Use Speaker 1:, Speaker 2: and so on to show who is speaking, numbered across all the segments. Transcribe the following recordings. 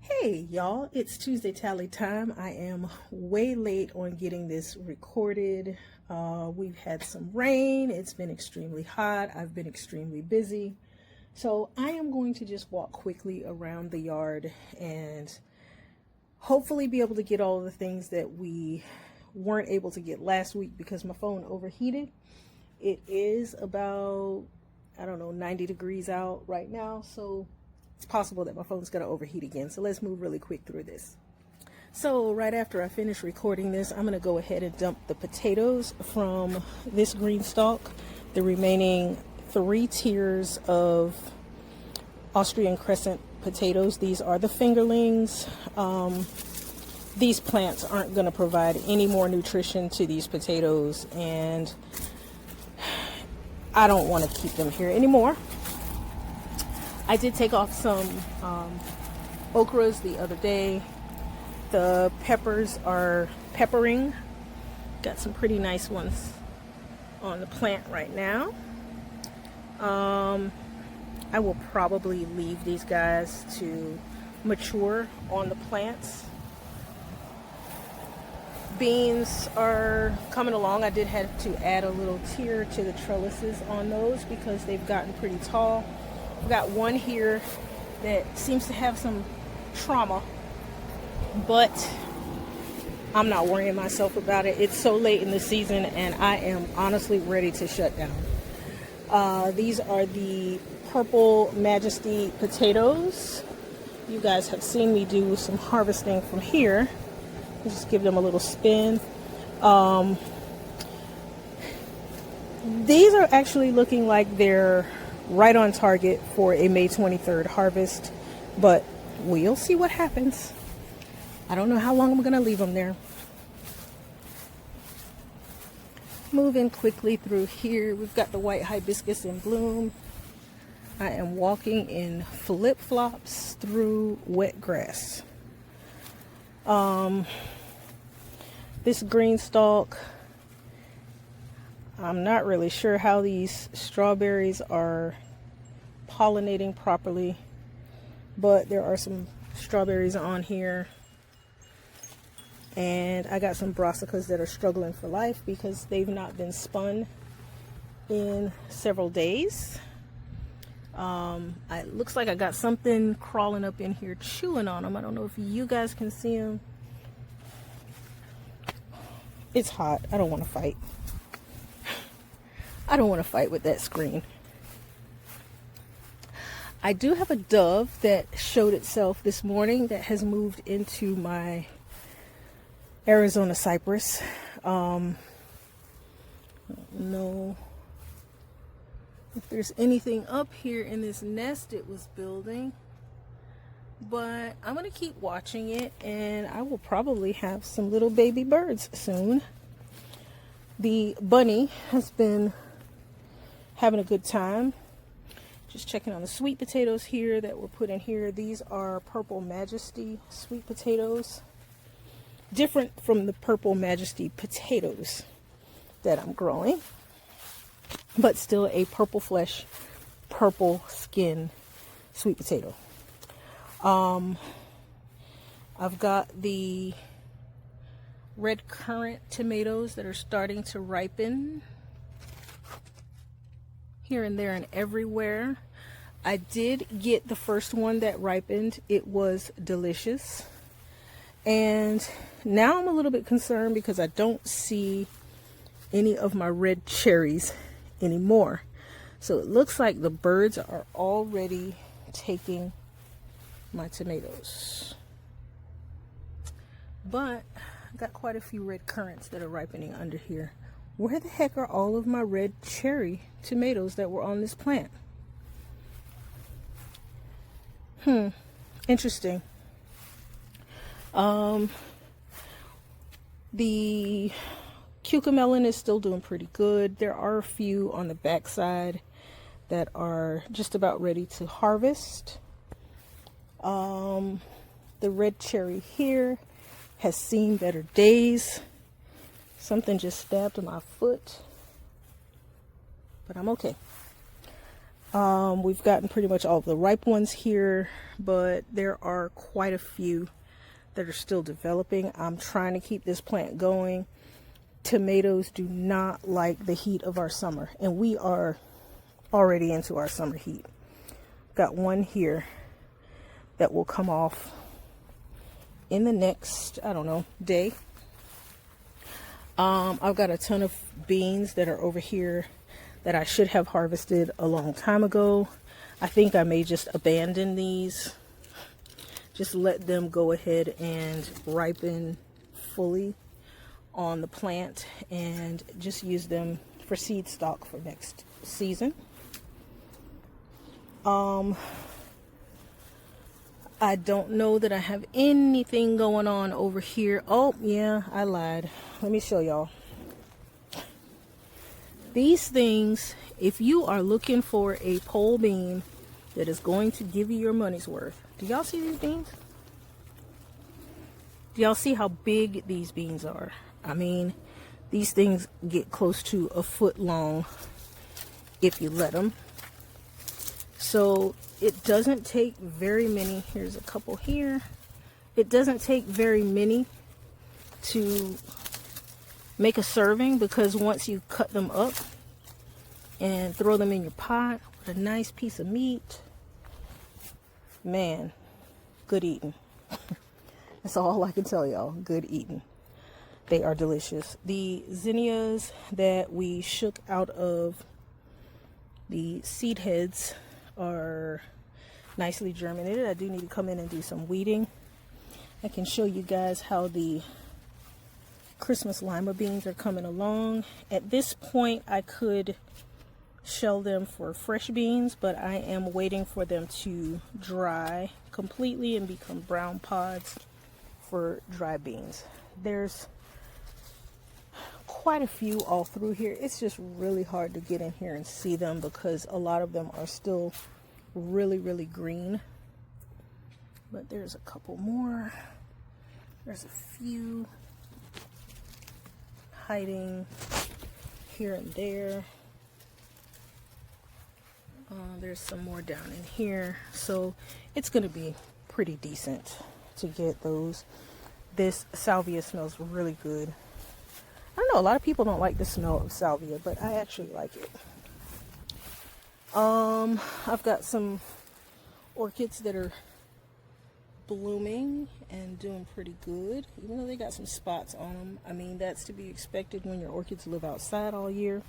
Speaker 1: Hey y'all, it's Tuesday tally time. I am way late on getting this recorded. We've had some rain. It's been extremely hot. I've been extremely busy. So I am going to just walk quickly around the yard and hopefully be able to get all the things that we weren't able to get last week because my phone overheated. It is about, 90 degrees out right now. So it's possible that my phone's going to overheat again. So let's move really quick through this. So right after I finish recording this, I'm going to go ahead and dump the potatoes from this green stalk, the remaining 3 tiers of Austrian crescent potatoes. These are the fingerlings. These plants aren't going to provide any more nutrition to these potatoes, and I don't want to keep them here anymore. I did take off some okras the other day. The peppers are peppering. Got some pretty nice ones on the plant right now. I will probably leave these guys to mature on the plants. Beans are coming along. I did have to add a little tier to the trellises on those because they've gotten pretty tall. I've got one here that seems to have some trauma, but I'm not worrying myself about it. It's so late in the season and I am honestly ready to shut down. These are the Purple Majesty potatoes. You guys have seen me do some harvesting from here. Just give them a little spin. These are actually looking like they're right on target for a May 23rd harvest, but we'll see what happens. I don't know how long I'm going to leave them there. Moving quickly through here, we've got the white hibiscus in bloom. I am walking in flip-flops through wet grass. This green stalk, I'm not really sure how these strawberries are pollinating properly, but there are some strawberries on here. And I got some brassicas that are struggling for life because they've not been spun in several days. It looks like I got something crawling up in here chewing on them. I don't know if you guys can see them. It's hot. I don't want to fight. I don't want to fight with that screen. I do have a dove that showed itself this morning that has moved into my Arizona cypress. I don't know if there's anything up here in this nest it was building, but I'm going to keep watching it and I will probably have some little baby birds soon. The bunny has been having a good time. Just checking on the sweet potatoes here that were put in here. These are Purple Majesty sweet potatoes. Different from the Purple Majesty potatoes that I'm growing, but still a purple flesh, purple skin sweet potato. I've got the red currant tomatoes that are starting to ripen here and there and everywhere. I did get the first one that ripened. It was delicious. And now I'm a little bit concerned because I don't see any of my red cherries anymore. So it looks like the birds are already taking my tomatoes. But I got quite a few red currants that are ripening under here. Where the heck are all of my red cherry tomatoes that were on this plant? Interesting. The cucamelon is still doing pretty good. There are a few on the backside that are just about ready to harvest. The red cherry here has seen better days. Something just stabbed my foot, but I'm okay. We've gotten pretty much all of the ripe ones here, but there are quite a few that are still developing. I'm trying to keep this plant going. Tomatoes do not like the heat of our summer, and we are already into our summer heat. Got one here that will come off in the next, I don't know, day. I've got a ton of beans that are over here that I should have harvested a long time ago. I think I may just abandon these. Just let them go ahead and ripen fully on the plant and just use them for seed stock for next season. I don't know that I have anything going on over here. Oh, yeah, I lied. Let me show y'all. These things, if you are looking for a pole bean that is going to give you your money's worth. Do y'all see these beans? Do y'all see how big these beans are? I mean, these things get close to a foot long if you let them. So it doesn't take very many. Here's a couple here. It doesn't take very many to make a serving, because once you cut them up and throw them in your pot with a nice piece of meat, man, good eating. That's all I can tell y'all. Good eating. They are delicious. The zinnias that we shook out of the seed heads are nicely germinated. I do need to come in and do some weeding. I can show you guys how the Christmas lima beans are coming along. At this point, I could shell them for fresh beans, but I am waiting for them to dry completely and become brown pods for dry beans. There's quite a few all through here. It's just really hard to get in here and see them because a lot of them are still really green. But there's a couple more. There's a few hiding here and there. There's some more down in here. So it's going to be pretty decent to get those. This salvia smells really good. I don't know, a lot of people don't like the smell of salvia, but I actually like it. I've got some orchids that are blooming and doing pretty good, even though they got some spots on them. I mean, that's to be expected when your orchids live outside all year.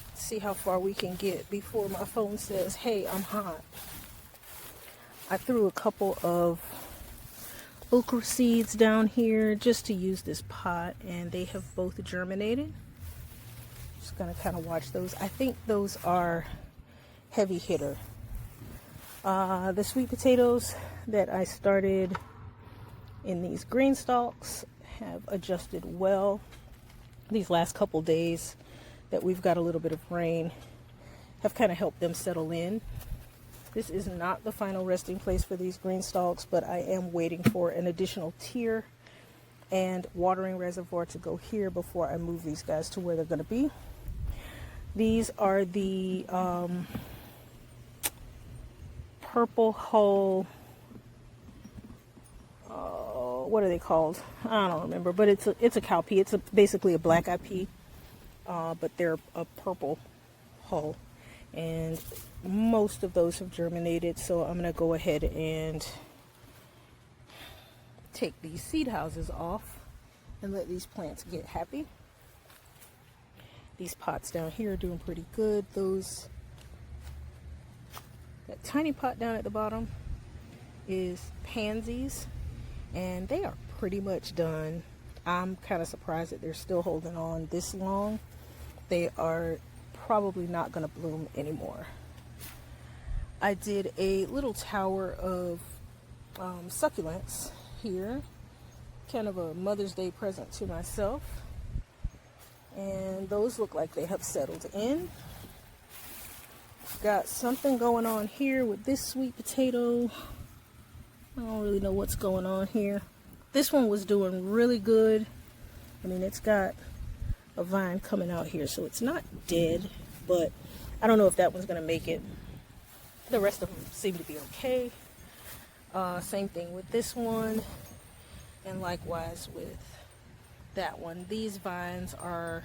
Speaker 1: Let's see how far we can get before my phone says, hey, I'm hot. I threw a couple of okra seeds down here just to use this pot, and they have both germinated. Just gonna kind of watch those. I think those are heavy hitter. The sweet potatoes that I started in these green stalks have adjusted well. These last couple days that we've got a little bit of rain have kind of helped them settle in. This is not the final resting place for these green stalks, but I am waiting for an additional tier and watering reservoir to go here before I move these guys to where they're going to be. These are the purple hull, what are they called? I don't remember, but it's a cowpea. It's basically a black-eyed pea, but they're a purple hull. And most of those have germinated, so I'm going to go ahead and take these seed houses off and let these plants get happy. These pots down here are doing pretty good. That tiny pot down at the bottom is pansies, and they are pretty much done. I'm kind of surprised that they're still holding on this long. They are probably not going to bloom anymore. I did a little tower of succulents here, kind of a Mother's Day present to myself, and those look like they have settled in. Got something going on here with this sweet potato. I don't really know what's going on here. This one was doing really good. I mean, it's got a vine coming out here, so it's not dead. but I don't know if that one's going to make it. The rest of them seem to be okay. Same thing with this one, and likewise with that one. These vines are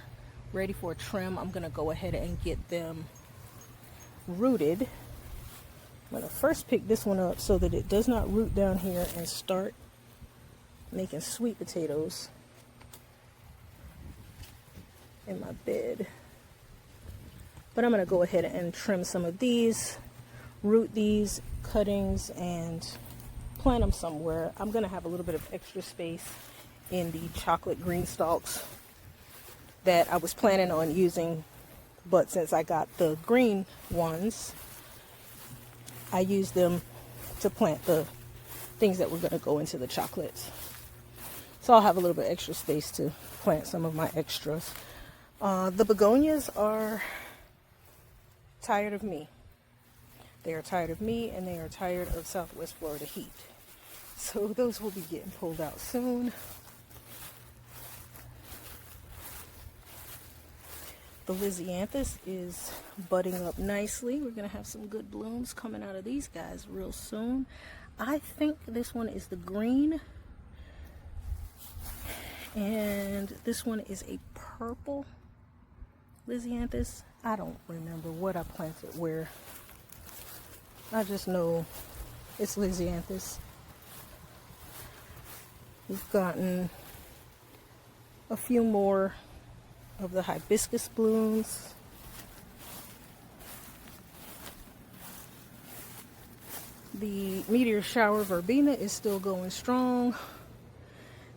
Speaker 1: ready for a trim. I'm going to go ahead and get them rooted. I'm going to first pick this one up so that it does not root down here and start making sweet potatoes in my bed. But I'm going to go ahead and trim some of these, root these cuttings, and plant them somewhere. I'm going to have a little bit of extra space in the chocolate green stalks that I was planning on using, but since I got the green ones, I used them to plant the things that were going to go into the chocolates. So I'll have a little bit extra space to plant some of my extras. The begonias are tired of me. They are tired of me, and they are tired of Southwest Florida heat. So those will be getting pulled out soon. The Lysianthus is budding up nicely. We're going to have some good blooms coming out of these guys real soon. I think this one is the green. And this one is a purple Lysianthus. I don't remember what I planted where. I just know it's Lysianthus. We've gotten a few more of the hibiscus blooms. The meteor shower verbena is still going strong.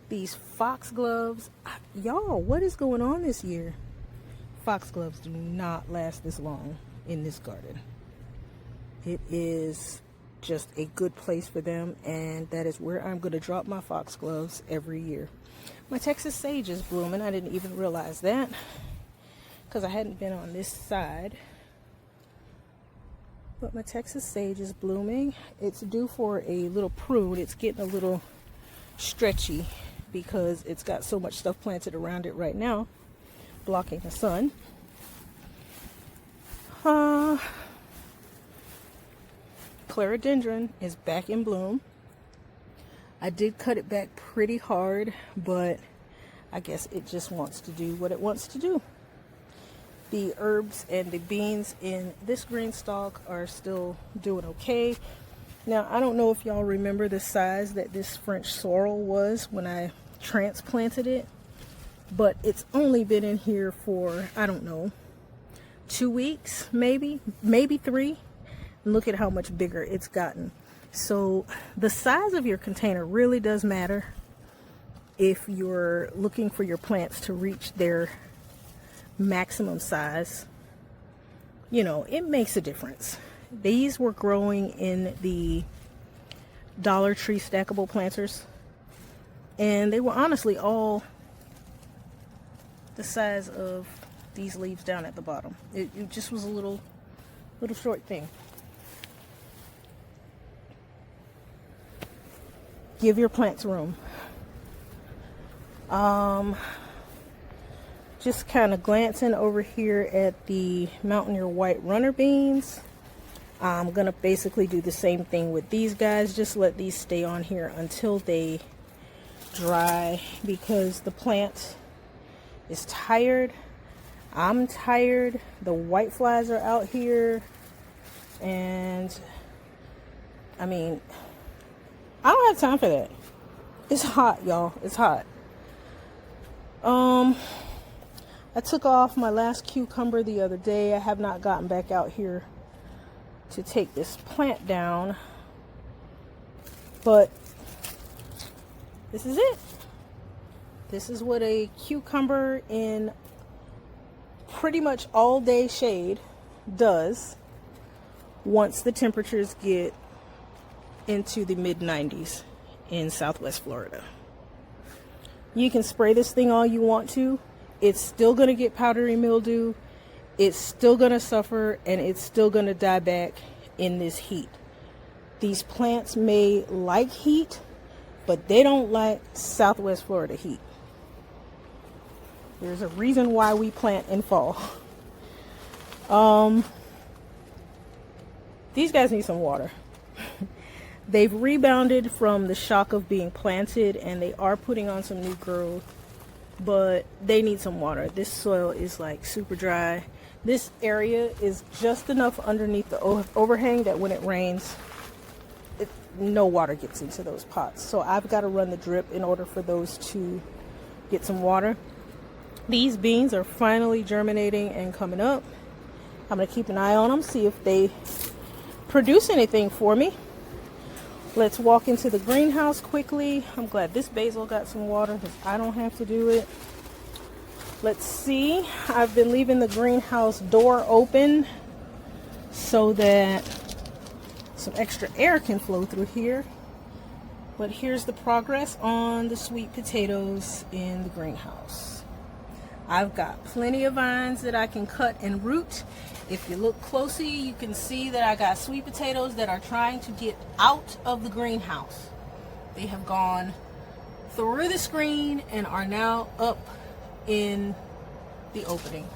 Speaker 1: These foxgloves, y'all, what is going on this year? Foxgloves do not last this long in this garden. It is just a good place for them, and that is where I'm going to drop my foxgloves every year. My Texas sage is blooming. I didn't even realize that because I hadn't been on this side. But my Texas sage is blooming. It's due for a little prune. It's getting a little stretchy because it's got so much stuff planted around it right now, blocking the sun. Clerodendron is back in bloom. I did cut it back pretty hard, but I guess it just wants to do what it wants to do. The herbs and the beans in this green stalk are still doing okay. Now, I don't know if y'all remember the size that this French sorrel was when I transplanted it, but it's only been in here for, I don't know, 2 weeks, maybe 3. And look at how much bigger it's gotten. So the size of your container really does matter if you're looking for your plants to reach their maximum size. You know, it makes a difference. These were growing in the Dollar Tree stackable planters, and they were honestly all the size of these leaves down at the bottom. It just was a little short thing. Give your plants room. Just kind of glancing over here at the Mountaineer White Runner Beans. I'm going to basically do the same thing with these guys. Just let these stay on here until they dry because the plant is tired. I'm tired. The white flies are out here. And I mean, I don't have time for that. It's hot, y'all. It's hot. I took off my last cucumber the other day. I have not gotten back out here to take this plant down. But this is it. This is what a cucumber in pretty much all day shade does once the temperatures get into the mid-90s in Southwest Florida. You can spray this thing all you want to. It's still going to get powdery mildew. It's still going to suffer, and it's still going to die back in this heat. These plants may like heat, but they don't like Southwest Florida heat. There's a reason why we plant in fall. These guys need some water. They've rebounded from the shock of being planted, and they are putting on some new growth, but they need some water. This soil is like super dry. This area is just enough underneath the overhang that when it rains, no water gets into those pots. So I've got to run the drip in order for those to get some water. These beans are finally germinating and coming up. I'm going to keep an eye on them, see if they produce anything for me. Let's walk into the greenhouse quickly. I'm glad this basil got some water because I don't have to do it. Let's see. I've been leaving the greenhouse door open so that some extra air can flow through here. But here's the progress on the sweet potatoes in the greenhouse. I've got plenty of vines that I can cut and root. If you look closely, you can see that I got sweet potatoes that are trying to get out of the greenhouse. They have gone through the screen and are now up in the opening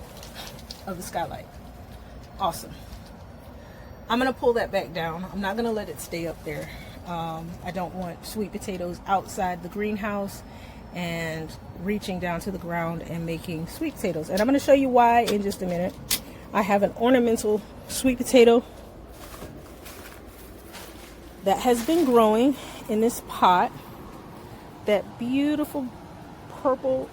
Speaker 1: of the skylight. Awesome. I'm gonna pull that back down. I'm not gonna let it stay up there. I don't want sweet potatoes outside the greenhouse and reaching down to the ground and making sweet potatoes. And I'm gonna show you why in just a minute. I have an ornamental sweet potato that has been growing in this pot. That beautiful purple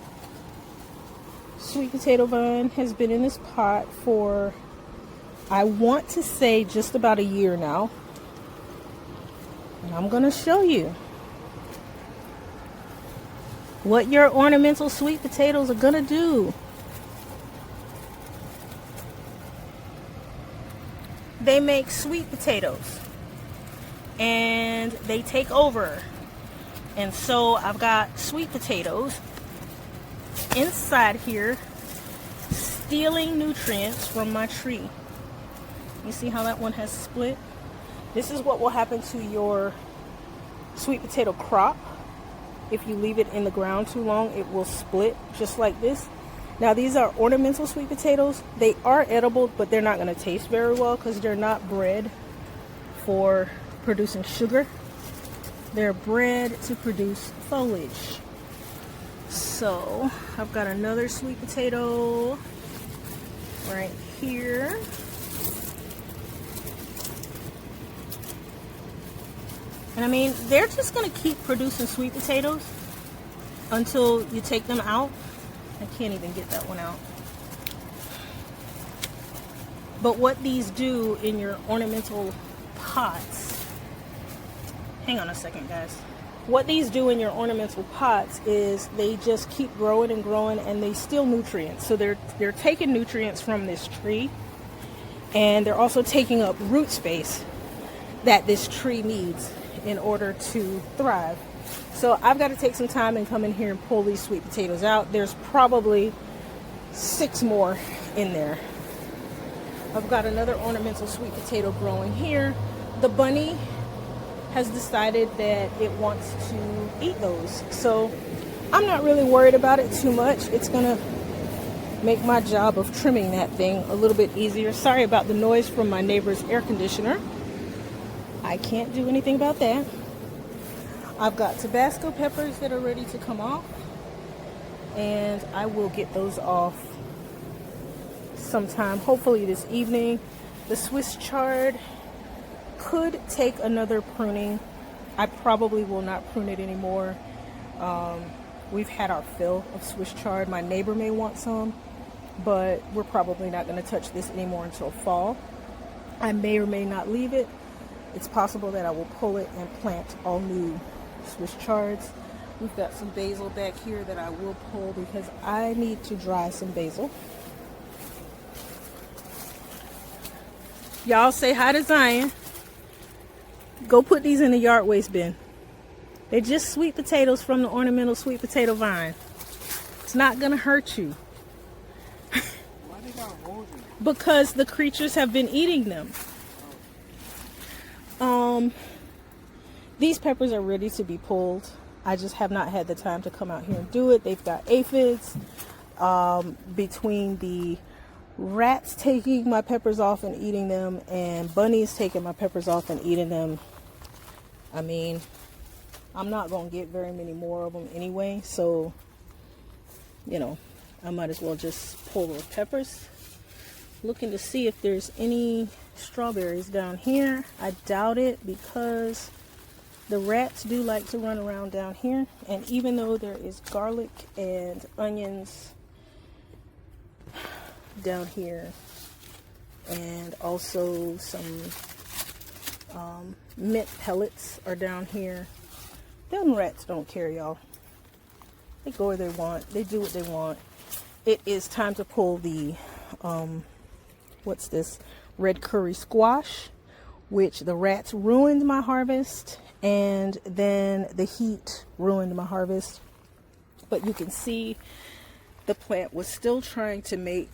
Speaker 1: sweet potato vine has been in this pot for, I want to say, just about a year now. And I'm going to show you what your ornamental sweet potatoes are going to do. They make sweet potatoes and they take over. And so I've got sweet potatoes inside here stealing nutrients from my tree. You see how that one has split? This is what will happen to your sweet potato crop. If you leave it in the ground too long, it will split just like this. Now these are ornamental sweet potatoes. They are edible, but they're not going to taste very well because they're not bred for producing sugar. They're bred to produce foliage. So I've got another sweet potato right here. And I mean, they're just going to keep producing sweet potatoes until you take them out. I can't even get that one out. But what these do in your ornamental pots, hang on a second guys. What these do in your ornamental pots is they just keep growing and growing, and they steal nutrients. So they're taking nutrients from this tree, and they're also taking up root space that this tree needs in order to thrive. So I've got to take some time and come in here and pull these sweet potatoes out. There's probably 6 more in there. I've got another ornamental sweet potato growing here. The bunny has decided that it wants to eat those. So I'm not really worried about it too much. It's gonna make my job of trimming that thing a little bit easier. Sorry about the noise from my neighbor's air conditioner. I can't do anything about that. I've got Tabasco peppers that are ready to come off, and I will get those off sometime, hopefully this evening. The Swiss chard could take another pruning. I probably will not prune it anymore. We've had our fill of Swiss chard. My neighbor may want some, but we're probably not going to touch this anymore until fall. I may or may not leave it. It's possible that I will pull it and plant all new Swiss chards. We've got some basil back here that I will pull because I need to dry some basil. Y'all say hi to Zion. Go put these in the yard waste bin. They're just sweet potatoes from the ornamental sweet potato vine. It's not gonna hurt you.
Speaker 2: Why they got holes in it?
Speaker 1: Because the creatures have been eating them. These peppers are ready to be pulled. I just have not had the time to come out here and do it. They've got aphids between the rats taking my peppers off and eating them, and bunnies taking my peppers off and eating them. I mean, I'm not going to get very many more of them anyway, so, you know, I might as well just pull those peppers. Looking to see if there's any strawberries down here. I doubt it, because the rats do like to run around down here, and even though there is garlic and onions down here, and also some mint pellets are down here, them rats don't care, y'all. They go where they want. They do what they want. It is time to pull the what's this, red curry squash, which the rats ruined my harvest, and then the heat ruined my harvest. But you can see the plant was still trying to make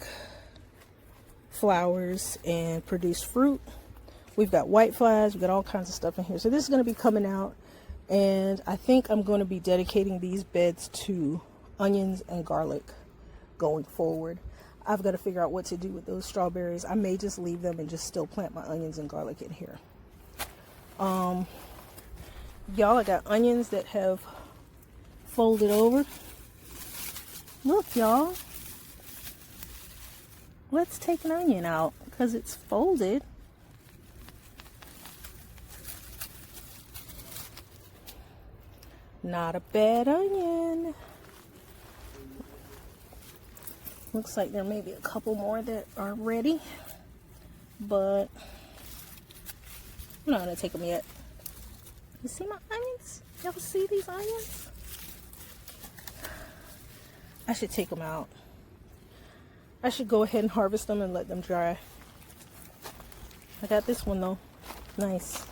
Speaker 1: flowers and produce fruit. We've got white flies, we've got all kinds of stuff in here. So this is going to be coming out, and I think I'm going to be dedicating these beds to onions and garlic going forward. I've got to figure out what to do with those strawberries. I may just leave them and just still plant my onions and garlic in here. Y'all, I got onions that have folded over. Look, y'all. Let's take an onion out because it's folded. Not a bad onion. Looks like there may be a couple more that are ready, but I'm not gonna take them yet. You see my onions? Y'all see these onions? I should take them out. I should go ahead and harvest them and let them dry. I got this one though. Nice.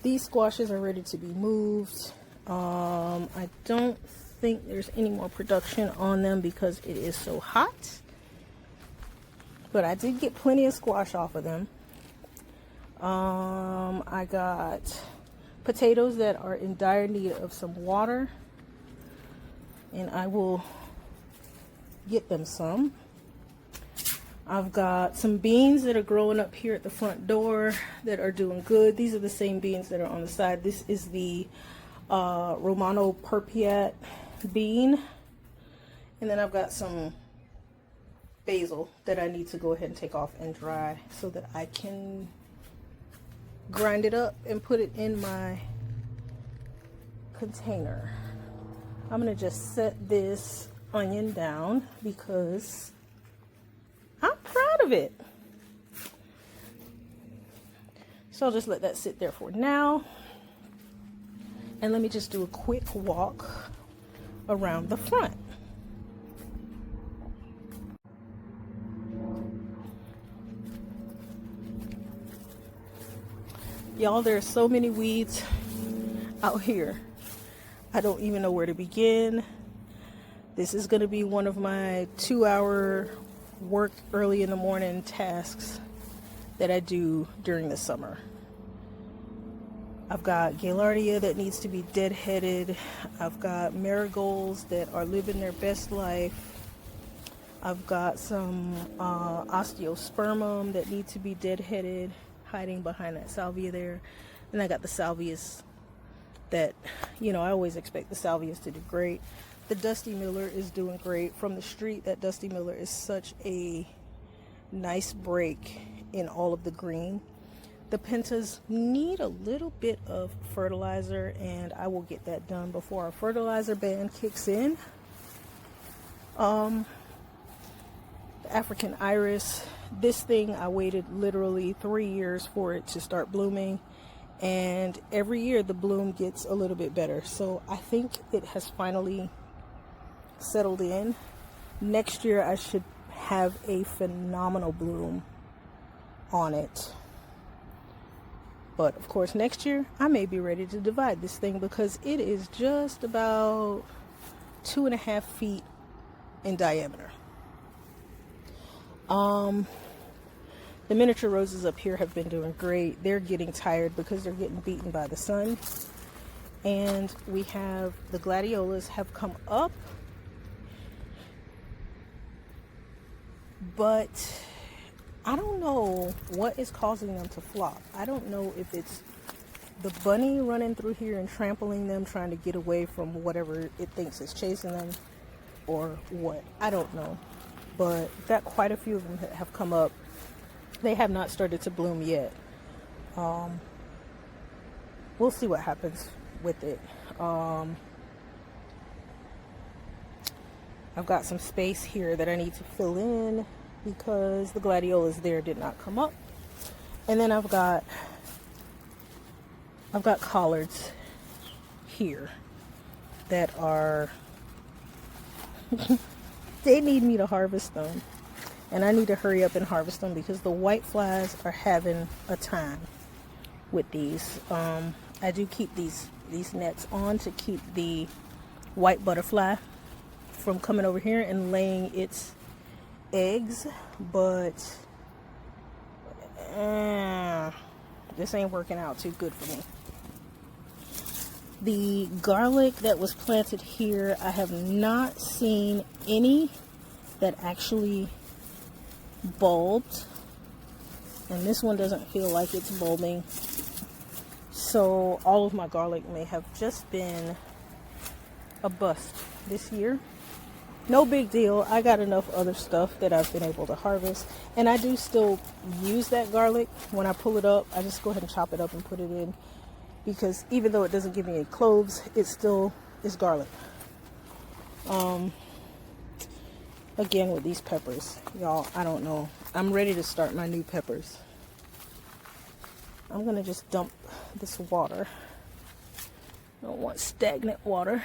Speaker 1: These squashes are ready to be moved. I don't think there's any more production on them because it is so hot. But I did get plenty of squash off of them. I got potatoes that are in dire need of some water, and I will get them some. I've got some beans that are growing up here at the front door that are doing good. These are the same beans that are on the side. This is the Romano Perpiat bean. And then I've got some basil that I need to go ahead and take off and dry so that I can grind it up and put it in my container. I'm going to just set this onion down because I'm proud of it. So I'll just let that sit there for now. And let me just do a quick walk around the front. Y'all, there are so many weeds out here. I don't even know where to begin. This is going to be one of my 2-hour work early in the morning tasks that I do during the summer. I've got Gaillardia that needs to be deadheaded. I've got marigolds that are living their best life. I've got some osteospermum that need to be deadheaded, hiding behind that salvia there. And I got the salvias that, you know, I always expect the salvias to do great. The Dusty Miller is doing great. From the street, that Dusty Miller is such a nice break in all of the green. The pentas need a little bit of fertilizer, and I will get that done before our fertilizer ban kicks in. The African iris, this thing, I waited literally 3 years for it to start blooming, and every year the bloom gets a little bit better. So I think it has finally settled in. Next year I should have a phenomenal bloom on it. But of course next year I may be ready to divide this thing because it is just about 2.5 feet in diameter. The miniature roses up here have been doing great. They're getting tired because they're getting beaten by the sun. And we have the gladiolas have come up, but I don't know what is causing them to flop. I don't know if it's the bunny running through here and trampling them, trying to get away from whatever it thinks is chasing them, or what. I don't know. But got quite a few of them that have come up. They have not started to bloom yet. We'll see what happens with it. I've got some space here that I need to fill in because the gladiolas there did not come up. And then I've got collards here that are they need me to harvest them, and I need to hurry up and harvest them because the white flies are having a time with these. I do keep these nets on to keep the white butterfly from coming over here and laying its eggs, but this ain't working out too good for me. The garlic that was planted here, I have not seen any that actually bulbed, and this one doesn't feel like it's bulbing. So all of my garlic may have just been a bust this year. No big deal. I got enough other stuff that I've been able to harvest, and I do still use that garlic. When I pull it up, I just go ahead and chop it up and put it in, because even though it doesn't give me any cloves, it still is garlic. Again with these peppers, y'all, I don't know. I'm ready to start my new peppers. I'm gonna just dump this water. I don't want stagnant water.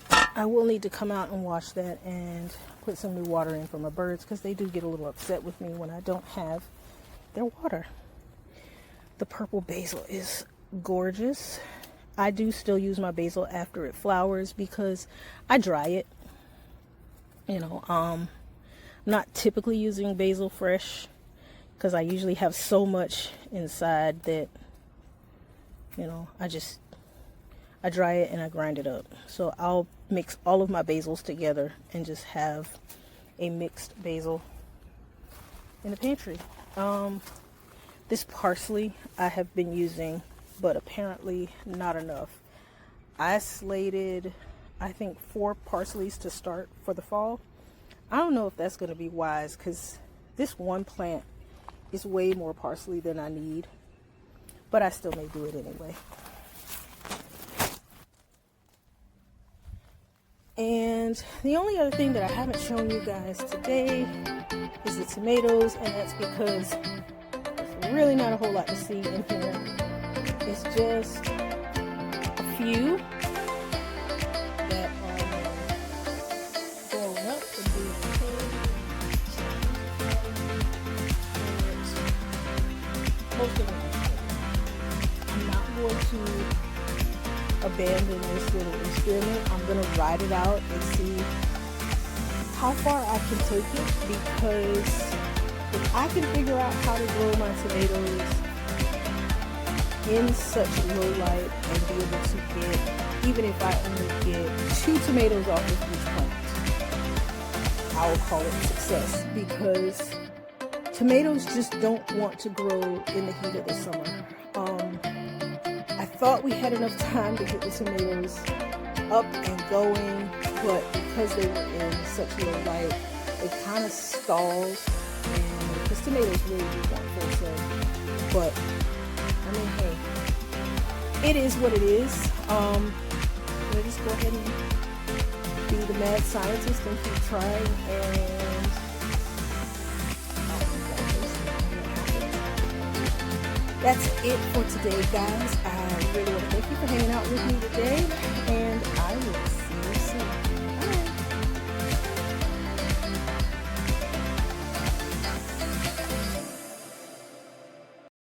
Speaker 1: I will need to come out and wash that and put some new water in for my birds, because they do get a little upset with me when I don't have their water. The purple basil is gorgeous. I do still use my basil after it flowers because I dry it. You know, I'm not typically using basil fresh because I usually have so much inside that, you know, I dry it and I grind it up. So I'll mix all of my basils together and just have a mixed basil in the pantry. This parsley I have been using, but apparently not enough. I slated, I think, 4 parsleys to start for the fall. I don't know if that's going to be wise, because this one plant is way more parsley than I need, but I still may do it anyway. And the only other thing that I haven't shown you guys today is the tomatoes, and that's because there's really not a whole lot to see in here. It's just a few that are growing up and doing okay. Most of them are okay. I'm not going to abandon this little experiment. I'm going to ride it out and see how far I can take it, because if I can figure out how to grow my tomatoes in such low light and be able to get, even if I only get 2 tomatoes off of each plant, I will call it success, because tomatoes just don't want to grow in the heat of the summer. I thought we had enough time to get the tomatoes up and going, but because they were in such low light, it kind of stalled, and because tomatoes really do want full sun. But I mean, hey, it is what it is. We'll just go ahead and be the mad scientist and keep trying, and that's it for today, guys. I really want to thank you for hanging out with me today, and I